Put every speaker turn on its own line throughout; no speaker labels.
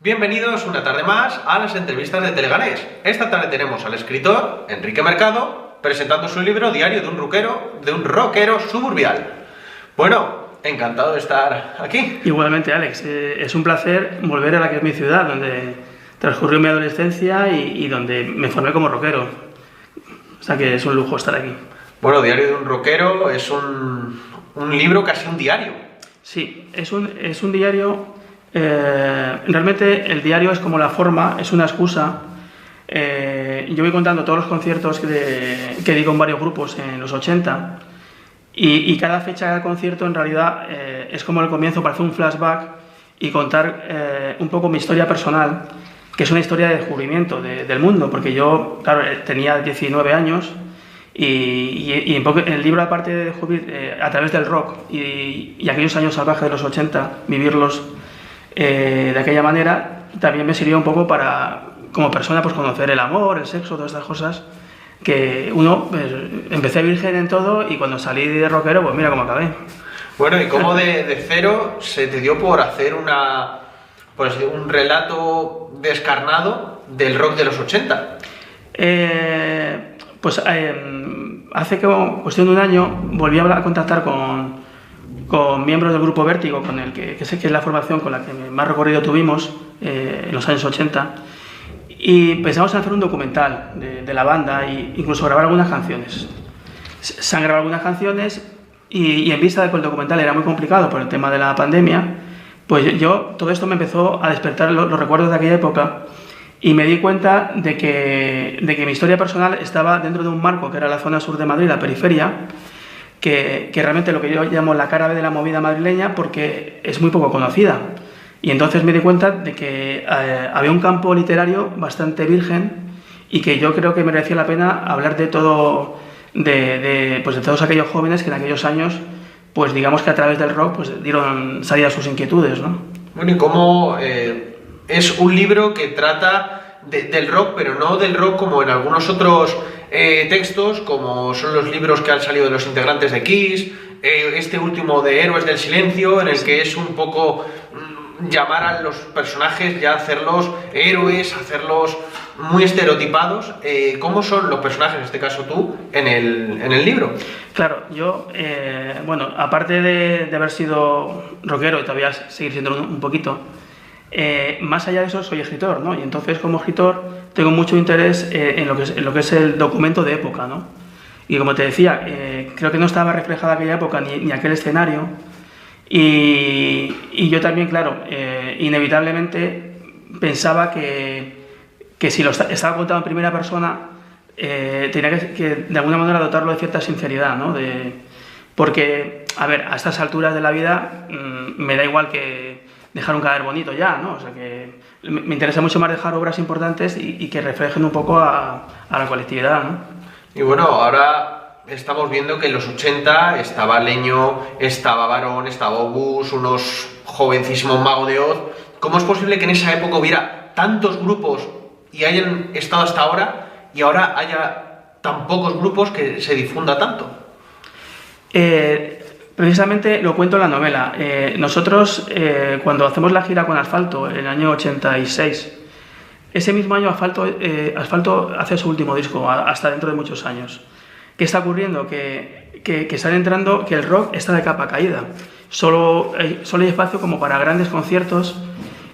Bienvenidos una tarde más a las entrevistas de Teleganés. Esta tarde tenemos al escritor Enrique Mercado presentando su libro Diario de un rockero suburbial. Bueno, encantado de estar aquí.
Igualmente, Alex, es un placer volver a la que es mi ciudad, donde transcurrió mi adolescencia y donde me formé como rockero. O sea que es un lujo estar aquí.
Bueno, Diario de un rockero es un libro, casi un diario.
Sí, es un diario. Realmente el diario es como la forma, es una excusa. Yo voy contando todos los conciertos que di con varios grupos en los 80 y cada fecha, cada concierto en realidad es como el comienzo para hacer un flashback y contar un poco mi historia personal, que es una historia de descubrimiento del mundo, porque yo, claro, tenía 19 años y el libro, aparte de descubrir a través del rock y aquellos años salvajes de los 80, vivirlos de aquella manera, también me sirvió un poco para, como persona, pues conocer el amor, el sexo, todas estas cosas que uno, pues, empecé virgen en todo y cuando salí de rockero, pues mira cómo acabé.
Bueno, ¿y cómo de cero se te dio por hacer un relato descarnado del rock de los 80?
Hace cuestión de un año volví a contactar con miembros del grupo Vértigo, con el que sé que es la formación con la que más recorrido tuvimos en los años 80, y pensamos en hacer un documental de la banda e incluso grabar algunas canciones. Se han grabado algunas canciones y en vista de que el documental era muy complicado por el tema de la pandemia, pues todo esto me empezó a despertar los recuerdos de aquella época y me di cuenta de que mi historia personal estaba dentro de un marco que era la zona sur de Madrid, la periferia, que realmente lo que yo llamo la cara B de la movida madrileña, porque es muy poco conocida. Y entonces me di cuenta de que había un campo literario bastante virgen y que yo creo que merecía la pena hablar de todo, de todos aquellos jóvenes que en aquellos años, pues digamos que a través del rock, pues dieron salida a sus inquietudes, ¿no?
Bueno, y cómo es un libro que trata del rock, pero no del rock como en algunos otros textos, como son los libros que han salido de los integrantes de Kiss, este último de Héroes del Silencio, en el que es un poco llamar a los personajes, ya hacerlos héroes, hacerlos muy estereotipados. ¿Cómo son los personajes, en este caso tú, en el libro?
Claro, yo, aparte de haber sido rockero y todavía seguir siendo un poquito, más allá de eso soy escritor, ¿no? Y entonces como escritor tengo mucho interés en lo que es el documento de época, ¿no? Y como te decía, creo que no estaba reflejada aquella época ni aquel escenario y yo también, claro, inevitablemente pensaba que si lo estaba contado en primera persona tenía que de alguna manera dotarlo de cierta sinceridad, ¿no? Porque, a ver, a estas alturas de la vida me da igual que dejar un cadáver bonito ya, ¿no? O sea que me interesa mucho más dejar obras importantes y que reflejen un poco a la colectividad, ¿no?
Y bueno, ahora estamos viendo que en los 80 estaba Leño, estaba Varón, estaba Obús, unos jovencísimos Mago de Oz. ¿Cómo es posible que en esa época hubiera tantos grupos y hayan estado hasta ahora y ahora haya tan pocos grupos que se difunda tanto?
Precisamente lo cuento en la novela. Nosotros, cuando hacemos la gira con Asfalto, en el año 86, ese mismo año Asfalto hace su último disco, hasta dentro de muchos años. ¿Qué está ocurriendo? Que están entrando, que el rock está de capa caída. Solo hay espacio como para grandes conciertos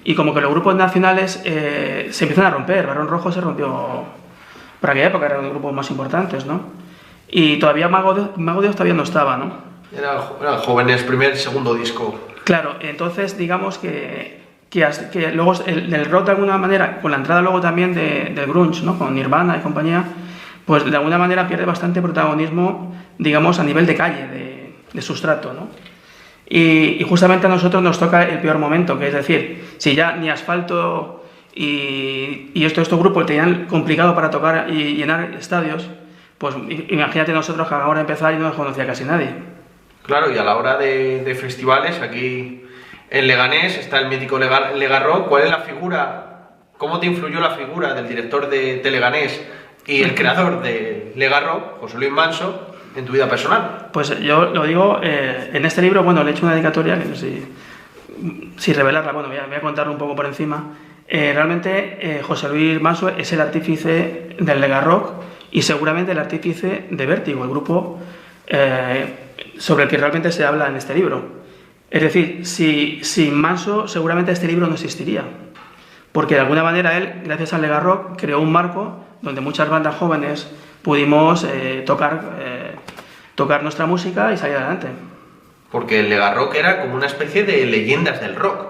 y como que los grupos nacionales se empiezan a romper. Barón Rojo se rompió por aquella época, eran los grupos más importantes, ¿no? Y todavía Mago de Oz todavía no estaba, ¿no?
Eran jóvenes, primer, segundo disco.
Claro, entonces digamos que luego el rock de alguna manera, con la entrada luego también del grunge, ¿no? Con Nirvana y compañía, pues de alguna manera pierde bastante protagonismo, digamos, a nivel de calle, de sustrato, ¿no? Y justamente a nosotros nos toca el peor momento, que es decir, si ya ni Asfalto y estos grupos tenían complicado para tocar y llenar estadios, pues imagínate nosotros que ahora empezar y no nos conocía casi nadie.
Claro, y a la hora de festivales, aquí en Leganés está el mítico Legarrock. ¿Cuál es la figura, cómo te influyó la figura del director de Leganés y el creador de Legarrock, José Luis Manso, en tu vida personal?
Pues yo lo digo, en este libro, bueno, le he hecho una dedicatoria, que no sé si revelarla, bueno, voy a contarlo un poco por encima. Realmente José Luis Manso es el artífice del Lega Rock y seguramente el artífice de Vértigo, el grupo sobre el que realmente se habla en este libro. Es decir, sin Manso seguramente este libro no existiría, porque de alguna manera él, gracias al Lega Rock, creó un marco donde muchas bandas jóvenes pudimos tocar nuestra música y salir adelante.
Porque el Lega Rock era como una especie de leyendas del rock,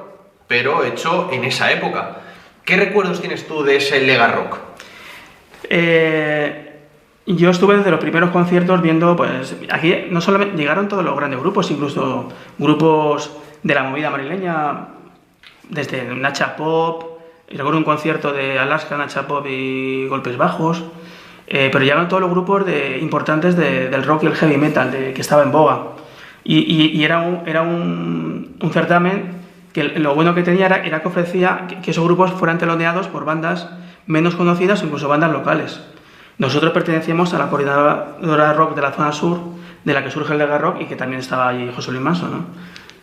pero hecho en esa época. ¿Qué recuerdos tienes tú de ese Lega Rock?
Yo estuve desde los primeros conciertos viendo, pues aquí no solamente llegaron todos los grandes grupos, incluso grupos de la movida madrileña, desde Nacha Pop, recuerdo un concierto de Alaska, Nacha Pop y Golpes Bajos, pero llegaron todos los grupos importantes del rock y el heavy metal que estaba en boga. Y era un certamen que lo bueno que tenía era que ofrecía que esos grupos fueran teloneados por bandas menos conocidas o incluso bandas locales. Nosotros pertenecíamos a la coordinadora rock de la zona sur, de la que surge el Lega Rock y que también estaba allí José Luis Manso, ¿no?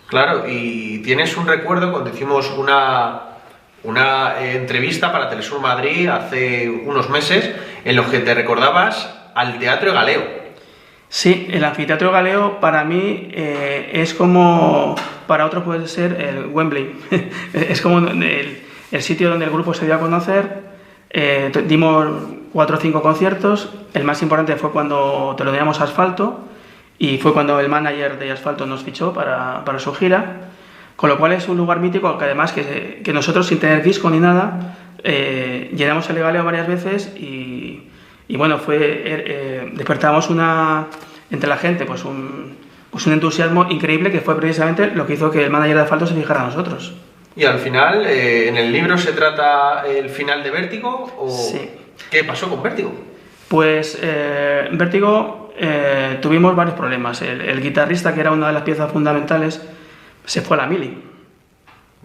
Claro, y tienes un recuerdo cuando hicimos una entrevista para Telesur Madrid hace unos meses en los que te recordabas al Teatro Galeo.
Sí, el Anfiteatro Galeo para mí es como para otros puede ser el Wembley. Es como el sitio donde el grupo se dio a conocer. Dimos 4 o 5 conciertos. El más importante fue cuando teloneamos Asfalto y fue cuando el manager de Asfalto nos fichó para su gira, con lo cual es un lugar mítico que además que nosotros sin tener disco ni nada llenamos el Galeo varias veces y bueno, despertamos entre la gente pues un entusiasmo increíble que fue precisamente lo que hizo que el manager de Asfalto se fijara a nosotros.
Y al final, ¿en el libro se trata el final de Vértigo? ¿O
sí.
¿Qué pasó con Vértigo?
Pues Vértigo tuvimos varios problemas. El guitarrista, que era una de las piezas fundamentales, se fue a la mili.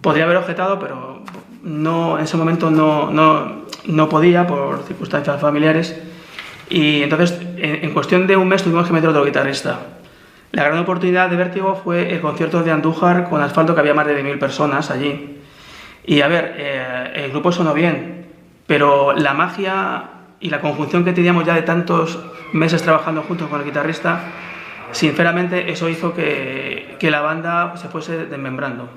Podría haber objetado, pero en ese momento no podía por circunstancias familiares. Y entonces, en cuestión de un mes, tuvimos que meter otro guitarrista. La gran oportunidad de Vértigo fue el concierto de Andújar con Asfalto, que había más de 10.000 personas allí. Y a ver, el grupo sonó bien, pero la magia y la conjunción que teníamos ya de tantos meses trabajando juntos con el guitarrista, sinceramente eso hizo que la banda se fuese desmembrando.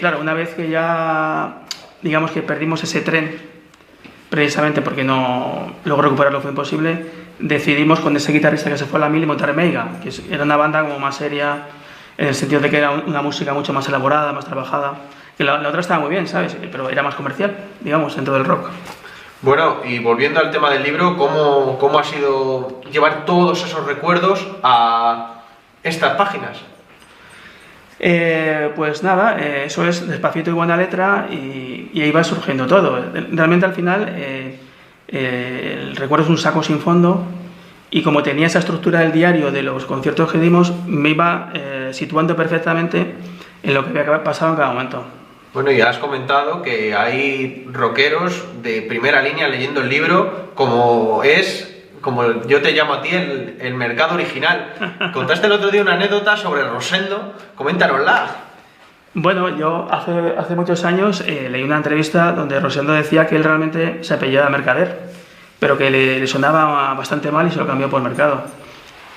Claro, una vez que ya, digamos que perdimos ese tren, precisamente porque luego recuperarlo fue imposible, decidimos con ese guitarrista que se fue a la mili montar Meiga, que era una banda como más seria, en el sentido de que era una música mucho más elaborada, más trabajada, que la otra estaba muy bien, ¿sabes? Pero era más comercial, digamos, dentro del rock.
Bueno, y volviendo al tema del libro, ¿cómo ha sido llevar todos esos recuerdos a estas páginas?
Pues nada, eso es despacito y buena letra y ahí va surgiendo todo. Realmente al final el recuerdo es un saco sin fondo y como tenía esa estructura del diario de los conciertos que dimos, me iba situando perfectamente en lo que había pasado en cada momento.
Bueno, ya has comentado que hay rockeros de primera línea leyendo el libro, como yo te llamo a ti, el mercado original. Contaste el otro día una anécdota sobre Rosendo, coméntanosla.
Bueno, yo hace muchos años leí una entrevista donde Rosendo decía que él realmente se apellidaba Mercader, pero que le sonaba bastante mal y se lo cambió por Mercado.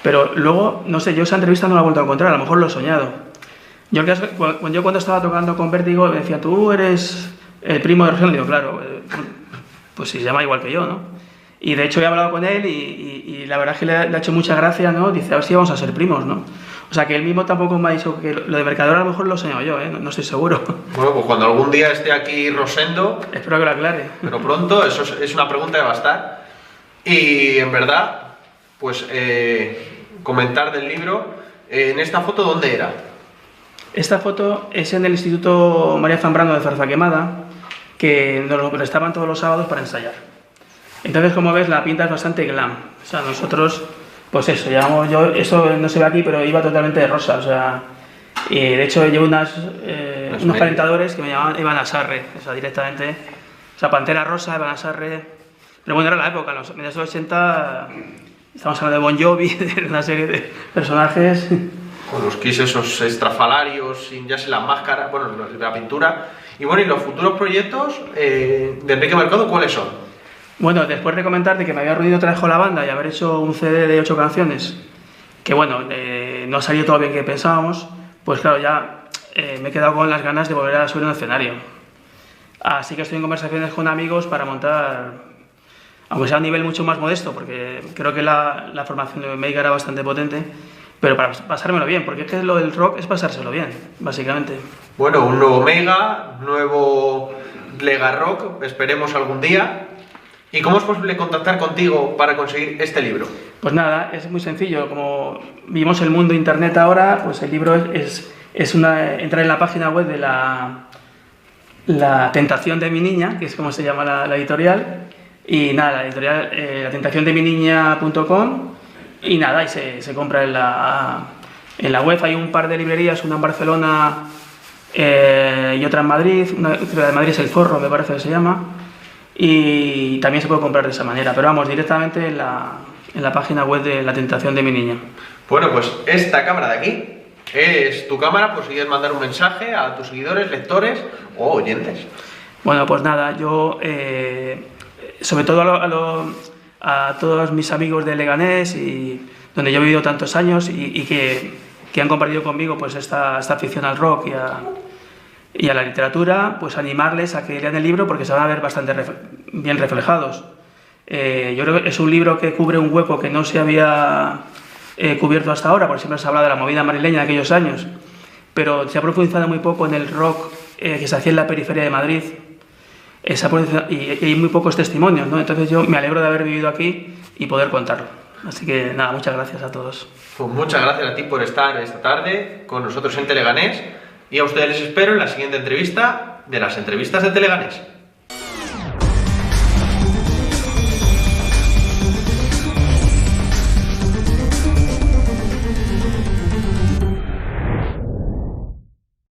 Pero luego, no sé, yo esa entrevista no la he vuelto a encontrar, a lo mejor lo he soñado. Yo cuando estaba tocando con Vértigo me decía, tú eres el primo de Rosendo. Digo, claro, pues se llama igual que yo, ¿no? Y de hecho he hablado con él y la verdad es que le ha hecho mucha gracia, ¿no? Dice, a ver si vamos a ser primos, ¿no? O sea que él mismo tampoco me ha dicho que lo de Mercador a lo mejor lo he soñado yo, ¿eh? No estoy seguro.
Bueno, pues cuando algún día esté aquí Rosendo...
Espero que lo aclare.
Pero pronto, eso es una pregunta que va a estar. Y en verdad, pues comentar del libro, en esta foto, ¿dónde era?
Esta foto es en el Instituto María Zambrano de Zarzaquemada, que nos lo prestaban todos los sábados para ensayar. Entonces, como ves, la pinta es bastante glam. O sea, nosotros, pues eso, eso no se ve aquí, pero iba totalmente de rosa. O sea, y de hecho llevo unos calentadores que me llamaban Evan Asarre, o sea, directamente. O sea, Pantera Rosa, Evan Asarre. Pero bueno, era la época, en los mediados de los 80, estamos hablando de Bon Jovi, de una serie de personajes.
con los kits esos estrafalarios, sin ya sea la máscara, bueno, la pintura. Y bueno, ¿y los futuros proyectos de Enrique Mercado cuáles son?
Bueno, después de comentarte que me había reunido otra vez con la banda y haber hecho un CD de 8 canciones, que bueno, no ha salido todo bien que pensábamos, pues claro, ya me he quedado con las ganas de volver a subir un escenario. Así que estoy en conversaciones con amigos para montar, aunque sea a un nivel mucho más modesto, porque creo que la formación de Omega era bastante potente, pero para pasármelo bien, porque es que lo del rock es pasárselo bien, básicamente.
Bueno, un nuevo Omega, nuevo Lega Rock, esperemos algún día. ¿Y cómo es posible contactar contigo para conseguir este libro?
Pues nada, es muy sencillo. Como vivimos el mundo internet ahora, pues el libro es entrar en la página web de la Tentación de mi Niña, que es como se llama la editorial, y nada, la editorial latentaciondeminiña.com, y nada, y se compra en la web. Hay un par de librerías, una en Barcelona y otra en Madrid. La de Madrid es El Zorro, me parece que se llama, y también se puede comprar de esa manera, pero vamos, directamente en la página web de La Tentación de mi Niña.
Bueno, pues esta cámara de aquí es tu cámara por si quieres mandar un mensaje a tus seguidores, lectores o oyentes.
Bueno, pues nada, yo sobre todo a todos mis amigos de Leganés, y donde yo he vivido tantos años y que han compartido conmigo pues esta afición al rock y a la literatura, pues animarles a que lean el libro porque se van a ver bastante bien reflejados. Yo creo que es un libro que cubre un hueco que no se había cubierto hasta ahora, porque siempre se ha hablado de la movida madrileña de aquellos años, pero se ha profundizado muy poco en el rock que se hacía en la periferia de Madrid, y hay muy pocos testimonios, ¿no? Entonces yo me alegro de haber vivido aquí y poder contarlo. Así que nada, muchas gracias a todos.
Pues muchas gracias a ti por estar esta tarde con nosotros en Teleganés, y a ustedes les espero en la siguiente entrevista de las entrevistas de Teleganés.